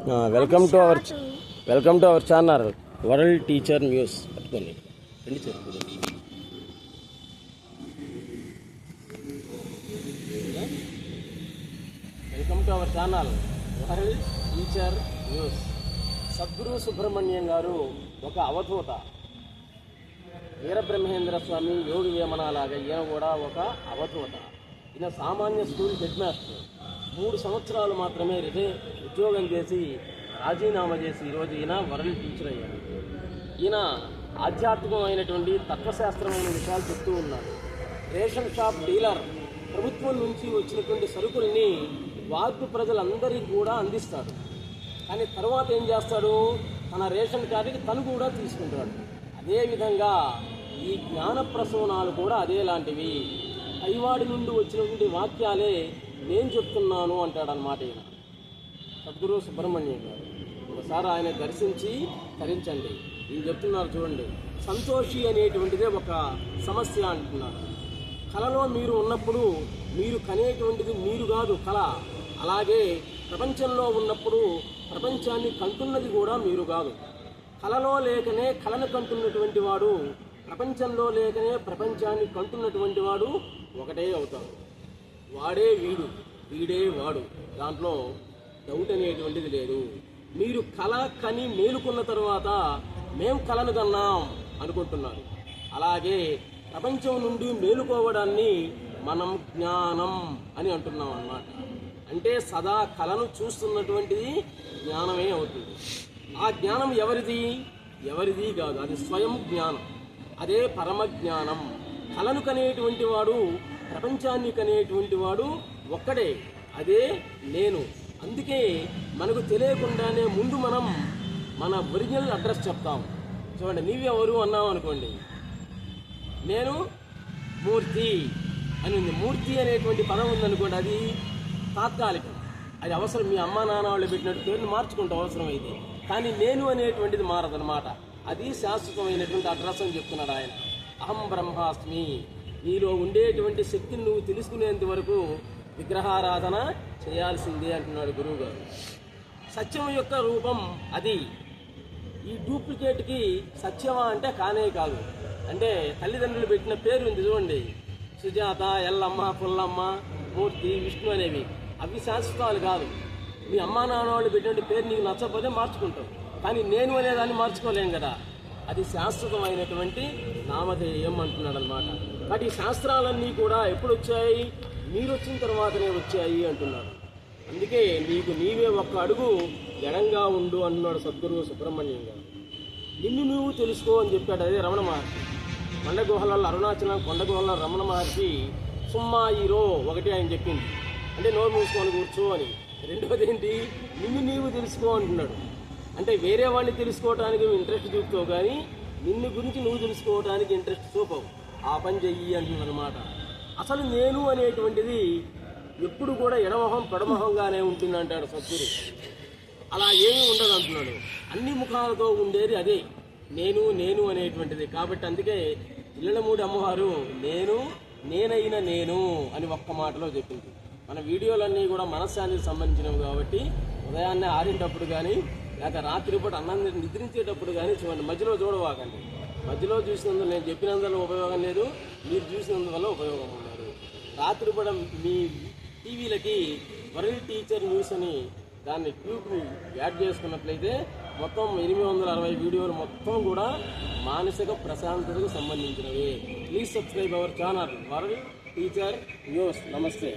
Welcome to our channel world teacher news. పట్టుకోండి రండి sir. Welcome to our channel world teacher news. Sadguru Subrahmanyam గారు ఒక అవధూత. వీరబ్రహ్మేంద్ర స్వామి యోగి వేమనలాగా ఈయన కూడా ఒక అవధూత. ఈయన సామాన్య స్కూల్ హెడ్ మాస్టర్. 3 సంవత్సరాలు మాత్రమే ఉద్యోగం చేసి రాజీనామా చేసి ఈరోజు ఈయన వరల్డ్ టీచర్ అయ్యారు. ఈయన ఆధ్యాత్మికమైనటువంటి తత్వశాస్త్రమైన విషయాలు చెప్తూ ఉన్నారు. రేషన్ షాప్ డీలర్ ప్రభుత్వం నుంచి వచ్చినటువంటి సరుకుల్ని వార్డు ప్రజలందరికీ కూడా అందిస్తాడు. కానీ తర్వాత ఏం చేస్తాడు, తన రేషన్ కార్డుకి తను కూడా తీసుకుంటాడు. అదేవిధంగా ఈ జ్ఞాన ప్రసూనాలు కూడా అదేలాంటివి. పైవాడి నుండి వచ్చినటువంటి వాక్యాలే నేను చెప్తున్నాను అంటాడనమాట ఈయన సద్గురు సుబ్రహ్మణ్యం గారు. ఒకసారి ఆయన దర్శించి తరించండి. ఈయన చెప్తున్నారు చూడండి. సంతోషి అనేటువంటిదే ఒక సమస్య అంటున్నారు. కళలో మీరు ఉన్నప్పుడు మీరు కనేటువంటిది మీరు కాదు కళ. అలాగే ప్రపంచంలో ఉన్నప్పుడు ప్రపంచాన్ని కంటున్నది కూడా మీరు కాదు. కళలో లేకనే కళను కంటున్నటువంటి వాడు, ప్రపంచంలో లేకనే ప్రపంచాన్ని కంటున్నటువంటి వాడు ఒకటే అవుతాడు. వాడే వీడు, వీడే వాడు. దాంట్లో డౌట్ అనేటువంటిది లేదు. మీరు కళ కని మేలుకున్న తర్వాత మేం కళను కన్నాం అనుకుంటున్నారు. అలాగే ప్రపంచం నుండి మేలుకోవడాన్ని మనం జ్ఞానం అని అంటున్నాం అన్నమాట. అంటే సదా కళను చూస్తున్నటువంటిది జ్ఞానమే అవుతుంది. ఆ జ్ఞానం ఎవరిది కాదు, అది స్వయం జ్ఞానం. అదే పరమ జ్ఞానం. కళను కనేటువంటి వాడు, ప్రపంచాన్ని కనేటువంటి వాడు ఒక్కడే, అదే నేను. అందుకే మనకు తెలియకుండానే ముందు మనం మన ఒరిజినల్ అడ్రస్ చెప్తాం. చూడండి, నీవెవరు అన్నాం అనుకోండి, నేను మూర్తి అని ఉంది. మూర్తి అనేటువంటి పదం ఉందనుకోండి, అది తాత్కాలికం, అది అవసరం. మీ అమ్మా నాన్న వాళ్ళు పెట్టినట్టు పేరుని మార్చుకుంటే అవసరం అయితే. కానీ నేను అనేటువంటిది మారదనమాట. అది శాశ్వతమైనటువంటి అడ్రస్ అని చెప్తున్నాడు ఆయన. అహం బ్రహ్మాస్మి. నీలో ఉండేటువంటి శక్తిని నువ్వు తెలుసుకునేంత వరకు విగ్రహారాధన చేయాల్సిందే అంటున్నాడు గురువుగారు. సత్యం యొక్క రూపం అది. ఈ డూప్లికేట్కి సత్యమా అంటే కానే కాదు. అంటే తల్లిదండ్రులు పెట్టిన పేరు ఉంది చూడండి, సుజాత, ఎల్లమ్మ, పుల్లమ్మ, మూర్తి, విష్ణు అనేవి. అవి శాశ్వతాలు కాదు. మీ అమ్మా నాన్న వాళ్ళు పెట్టిన పేరు నీకు నచ్చకపోతే మార్చుకుంటావు. కానీ నేను అనేదాన్ని మార్చుకోలేం కదా. అది శాశ్వతమైనటువంటి నామధేయం అంటున్నాడు అనమాట. కాబట్టి ఈ శాస్త్రాలన్నీ కూడా ఎప్పుడు వచ్చాయి? మీరు వచ్చిన తర్వాతనే వచ్చాయి అంటున్నాడు. అందుకే నీకు నీవే ఒక్క అడుగు ఎడంగా ఉండు అంటున్నాడు సద్గురు సుబ్రహ్మణ్యం గారు. నిన్ను నువ్వు తెలుసుకో అని చెప్పాడు. అదే రమణ మహర్షి. కొండగుహలలో అరుణాచలం కొండగుహలలో రమణ మహర్షి సుమ్మా ఈరో ఒకటి ఆయన చెప్పింది. అంటే నోరు మూసుకొని కూర్చో అని. రెండవది ఏంటి, నిన్ను నీవు తెలుసుకో అంటున్నాడు. అంటే వేరే వాడిని తెలుసుకోవడానికి నువ్వు ఇంట్రెస్ట్ చూపుతావు, కానీ నిన్ను గురించి నువ్వు తెలుసుకోవడానికి ఇంట్రెస్ట్ చూపవు. ఆ పని చెయ్యి అంటున్నాడు అనమాట. అసలు నేను అనేటువంటిది ఎప్పుడు కూడా ఎడమొహం పెడమొహంగానే ఉంటుంది అంటాడు సద్గురు. అలా ఏమీ ఉండదు అంటున్నాడు. అన్ని ముఖాలతో ఉండేది అదే నేను అనేటువంటిది. కాబట్టి అందుకే ఇళ్ళమూడి అమ్మవారు నేనైన నేను అని ఒక్క మాటలో చెప్పింది. మన వీడియోలన్నీ కూడా మనశ్శాంతికి సంబంధించినవి కాబట్టి ఉదయాన్నే ఆరేటప్పుడు కానీ లేక రాత్రిపూట అన్నం నిద్రించేటప్పుడు కానీ చూడండి. మధ్యలో చూడవాకండి. మధ్యలో చూసినందుకు నేను చెప్పినందువల్ల ఉపయోగం లేదు, మీరు చూసినందువల్ల ఉపయోగం ఉన్నారు. రాత్రిపూట మీ టీవీలకి వరల్డ్ టీచర్ న్యూస్ అని దాన్ని ట్యూబ్ని యాడ్ చేసుకున్నట్లయితే మొత్తం 860 వీడియోలు మొత్తం కూడా మానసిక ప్రశాంతతకు సంబంధించినవి. Please subscribe our channel world teacher news. నమస్తే.